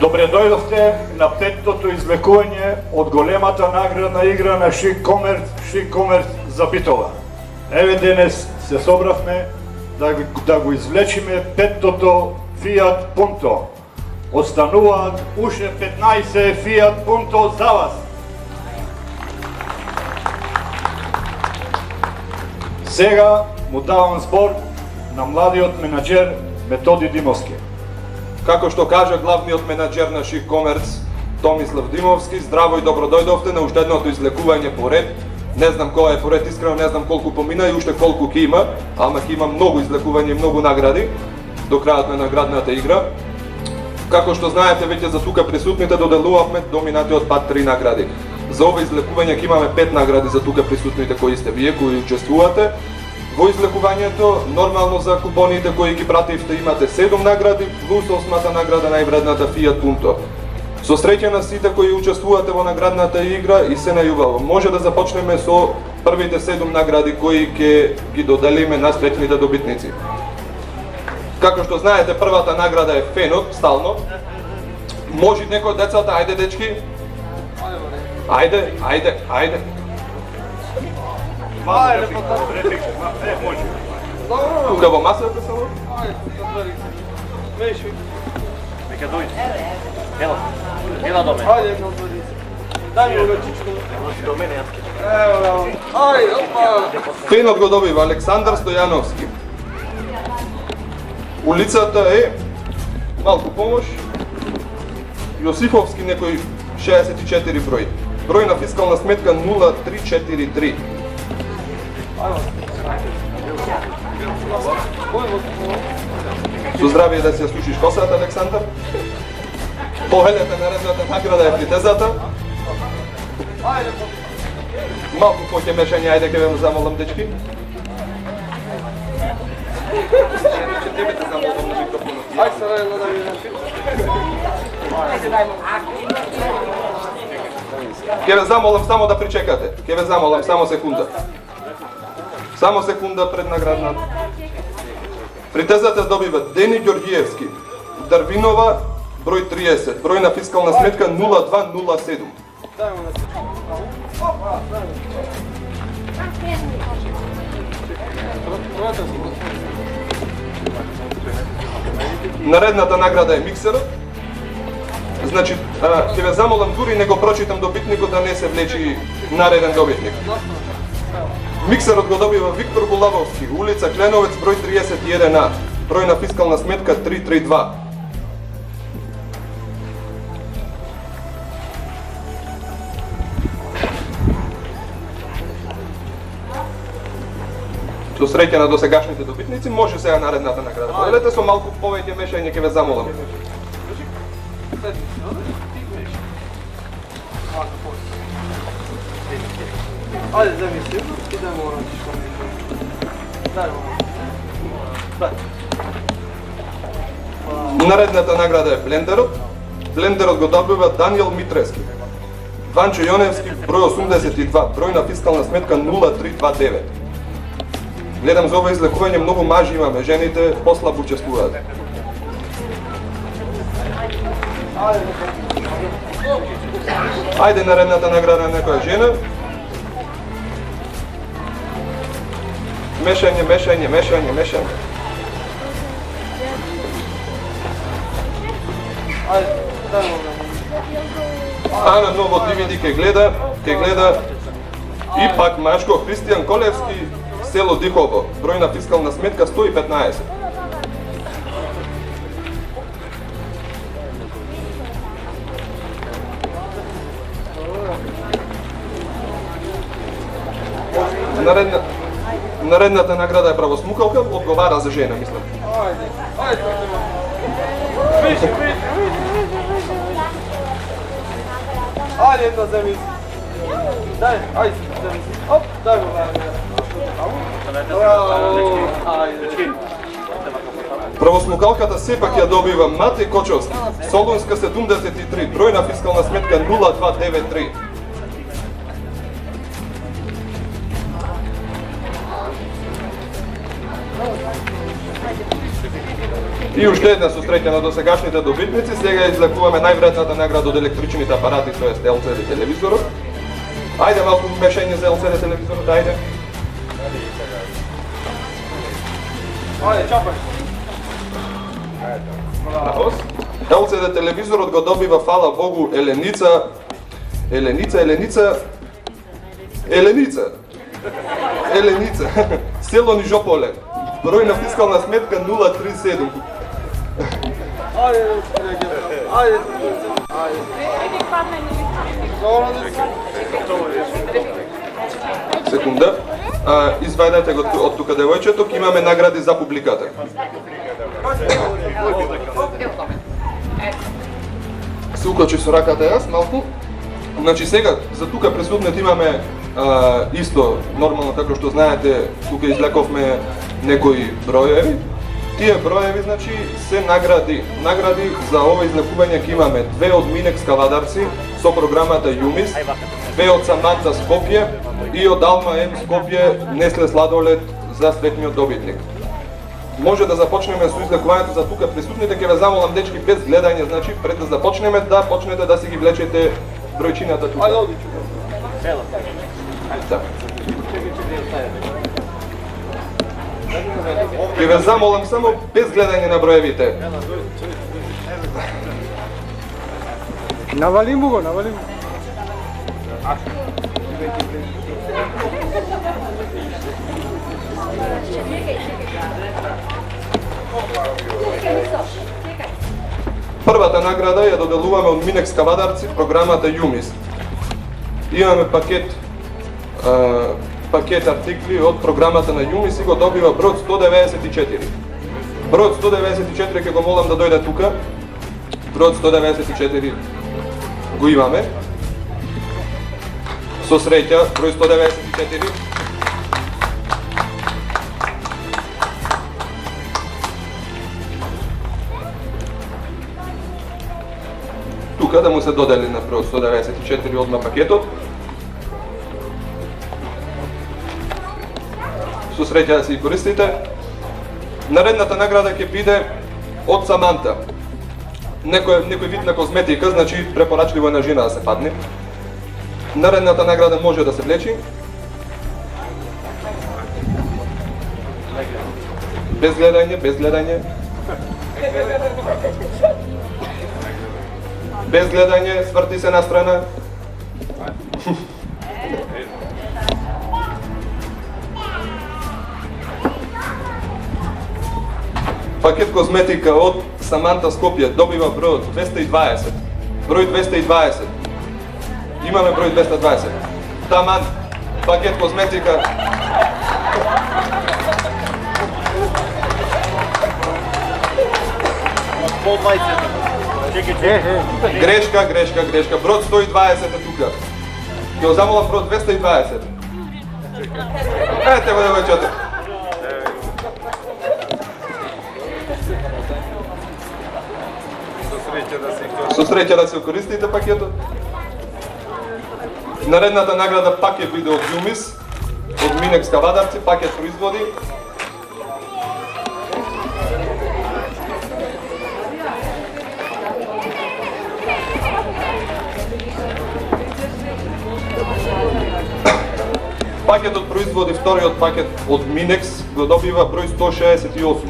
Добре дојдовте на петтото извлекување од големата наградна игра на Шик Комерц за Битола. Еве денес се собравме да го извлечиме петтото Фиат Пунто. Остануваат уште 15 Фиат Пунто за вас. Сега му давам збор на младиот менаџер Методи Димовски. Како што кажа главниот менаџер на Шик Комерц, Томислав Димовски, здраво и добро дојдовте на уште едното извлекување по ред. Не знам која е по ред, искрено не знам колку помина и уште колку ќе има, ама ќе има многу извлекување и многу награди до крајот на наградната игра. Како што знаете, веќе за тука присутните доделувавме до минатиот пат 3 награди. За ова извлекување ќе имаме 5 награди за тука присутните кои сте вие, кои учествувате. Во извлекувањето, нормално за купоните кои ги пративте имате 7 награди, плюс 8-та награда највредната Фиат Пунто. Со среќа на сите кои учествувате во наградната игра и се најубаво. Може да започнеме со првите 7 награди кои ќе ги доделиме на среќните добитници. Како што знаете, првата награда е фенот, стално. Може некој од децата, ајде дечки? Ајде. Тука во масата само? Нека дојде. Ела до мене. Ајде, дај ми лечичко. До мене, јас ќе. Ајде, опа. Фенот го добива Александар Стојановски. Улицата е, малку помош, Јосифовски некој 64 број. Број на фискална сметка 0343. Со здравие да си ја слушиш косата, Александар. Похелете наредната награда е притезата. Малку поќе мешање, ајде ке ве замолам, дечки. Ајде се рајно да видам. Ке ве замолам само да причекате. Ке ве замолам само секунда. Само секунда пред наградната. Притезата добива Дени Ѓорѓиевски, Дарвинова, број 30, број на фискална сметка 0207. Наредната награда е миксерот. Значи, ќе ве замолам дури не го прочитам добитникот да не се влечи нареден добитник. Миксерот го добива Виктор Булавовски, улица Кленовец, број 31А, број на фискална сметка 332. Со среќа на досегашните добитници, може сега наредната награда. Поделете со малку повеќе мешање, ќе ве замолам. Ајде, земи си, и да му урадиш Наредната награда е блендерот. Блендерот го добива Даниел Митрески. Ванчо Јоневски, број 82, број на фискална сметка 0329. Гледам за ова излекување многу мажи имаме, жените послабо учествуваат. Ајде наредната награда на некоја жена. Мешање. Ана ново DVD ке гледа. И пак машко Христијан Колевски, село Дихово, број на фискална сметка 115. Наредната награда е правосмукалка, одговара за жена, мислам. Ajde, ajde. Više, više. Ajde, jedna zamisli. Daj, ajde, zamisli. Op, daj mu gledam. Bravo, ajde. Правосмукалката сепак ја добива Матеј Кочовски, Солунска 73, бројна фискална сметка 0293. И уште една сустреќа на досегашните добитници, сега излекуваме највредната награда од електричните апарати, тоа е LCD телевизорот. Ајде малку мешање за LCD телевизорот, ајде. Ajde, čapaj. LCD телевизорот го добива, фала Богу, Еленица, село Нижополе, бројна фискална сметка 037. Ajde, ajde. Ajde. Dobro, Секунда. Извајдете го од тука девојчето, ке имаме награди за публиката. Се уклучи со раката јас малку. Значи сега, за тука присутните имаме исто, нормално како што знаете, тука излековме некои броеви. Тие броеви, значи, се награди. Награди за ова излекување ќе имаме 2 од Минекс Кавадарци со програмата ЮМИС, 2 од Саманта Скопје и од Алма М Скопје Несле Сладолед за сретниот добитник. Може да започнеме со излекувањето за тука присутните, ќе ве замолам дечки без гледање, значи пред да започнеме да почнете да си ги влечете бројчината тука. ajde, odlično. Да. Ќе ве замолам само без гледање на броевите. Navali mu go, navali mu. Првата награда ја доделуваме од Минекс Кавадарци, програмата ЮМИС. Имаме пакет артикли од програмата на ЮМИС и го добива број 194. Број 194 ќе го молам да дојде тука. Број 194 го имаме. Со среќа, број 194. Тука да му се додели на број 194 одма пакетот. Со среќа да си користите. Наредната награда ќе биде од Саманта. Некој вид на козметика, значи препорачливо е на жена да се падне. Наредната награда може да се влечи. Без гледање, без гледање. Без гледање, сврти се на страна. Пакет козметика од Саманта Скопје добива број 220. Број 220. Имаме број 220. Таман, пакет козметика. Пол 20. Грешка. Број 120 е тука. Ќе го замолам број 220. Ете го девојчето. Со среќа да се користите пакетот. Наредната награда пак е биде од ЮМИС, од Минекс Кавадарци, пакет производи. Пакетот производи, вториот пакет од Минекс го добива број 168.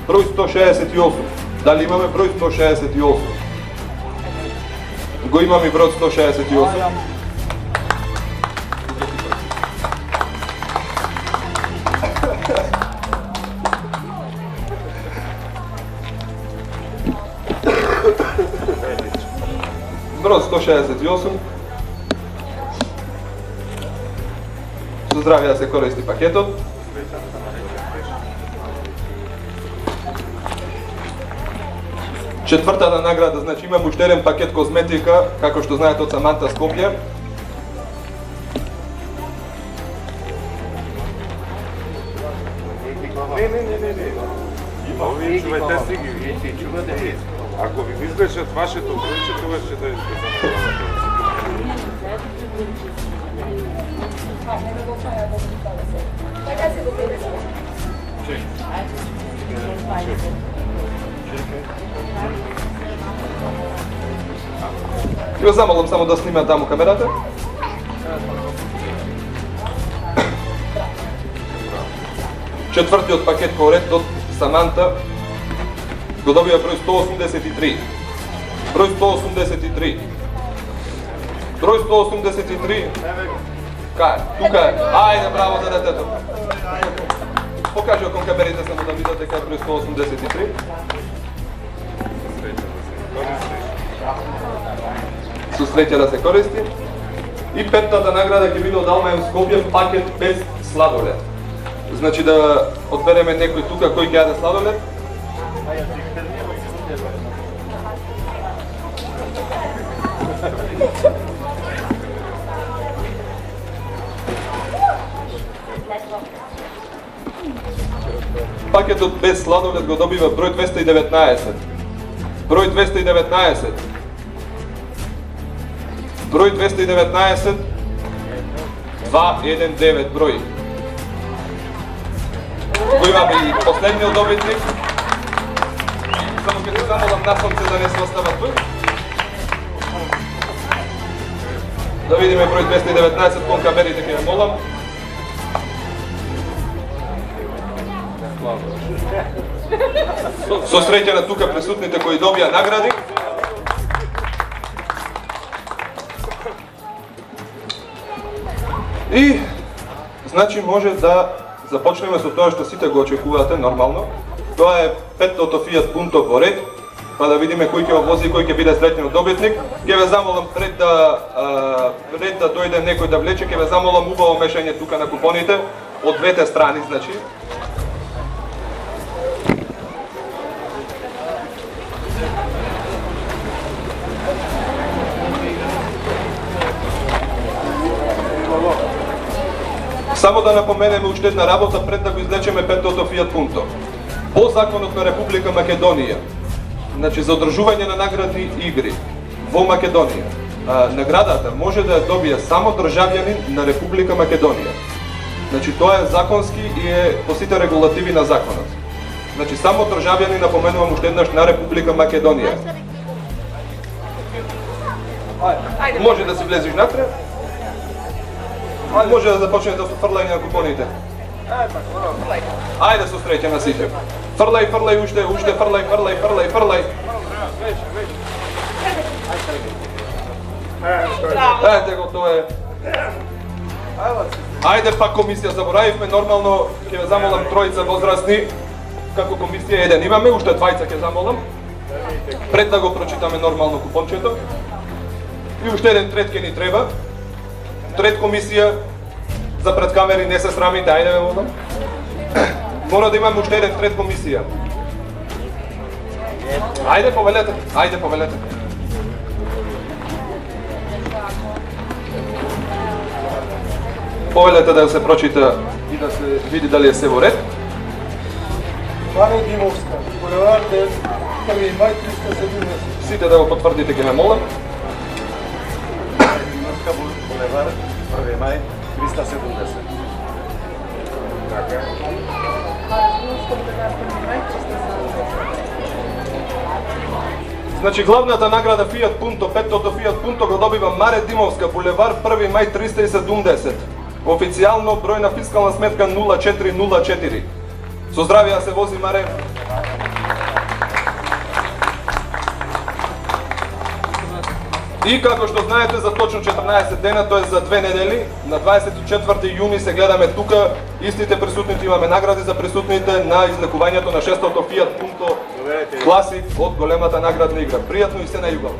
Број 168. Дали имаме број 168? Го имаме број 168. Број 168. Со здравје да се користи пакетот. Четвртата награда, значи имам уште еден пакет козметика, како што знаете од Саманта Скопје. Овие чувате си ги, вие си чувате. Ако ви изглежат вашето бројче, тогаш ќе дојдете за наградата. Ја замолам само да снима таму камерата. Четвртиот пакет поред од Саманта го добива број 183. Број 183. Број 183. Кај? Тука е. Ајде, браво за детето. Покажи кон камерите само да видите кај број 183. Со среќа да се користи. И петтата награда ќе биде од Алма Скопје пакет без сладолед. Значи да одбереме некој тука кој ќе јаде сладолед. Пакетот без сладолед го добива број 219. Број 219. Број 219. 219 број. Го имаме и последниот добитник. Само ќе се замолам на сонце да не се остава тук. Да видиме број 219 кон камерите ќе молам. Со среќа на тука присутните кои добија награди. И значи може да започнеме со тоа што сите го очекувате нормално. Тоа е петтото Fiat Punto во ред, па да видиме кој ќе го вози и кој ќе биде среќниот добитник. Ќе ве замолам пред да дојде некој да влече, ќе ве замолам убаво мешање тука на купоните од двете страни, значи. Само да напоменеме уште една работа пред да го излечеме петтото Fiat Punto. По законот на Република Македонија, значи за одржување на наградни игри во Македонија, наградата може да ја добие само државјанин на Република Македонија. Значи тоа е законски и е по сите регулативи на законот. Значи само државјанин, напоменувам уште еднаш, на Република Македонија. Може да си влезеш натре. Може да започнете со фрлање на купоните. Ајде со среќа на сите. Фрлај, фрлај, уште, фрлај, фрлај, фрлај, фрлај. Ајде, готово е. Ајде па комисија, заборавивме, нормално ќе ве замолам тројца возрастни, како комисија еден имаме, уште двајца ќе замолам, пред да го прочитаме нормално купончето. И уште еден трет ќе ни треба. Трет комисија, за пред камери не се срамите, ајде ве молам. Мора да имаме уште еден трет комисија. Ајде повелете, ајде повелете. Повелете да се прочита и да се види дали е се во ред. Ваня Димовска, булевар 1 мај 370. Сите да го потврдите, ќе ме молам. Булевар 1 мај 370. Така. Значи главната награда Fiat Punto, петтото Fiat Punto го добива Маре Димовска, булевар 1 мај 370. Официјално бројна фискална сметка 0404. Со здравје се вози, Маре. И како што знаете, за точно 14 дена, тоа е за 2 недели, на 24 јуни се гледаме тука, истите присутните имаме награди за присутните на излекувањето на 6-тото Fiat Punto Classic од големата наградна игра. Пријатно и се на јубав.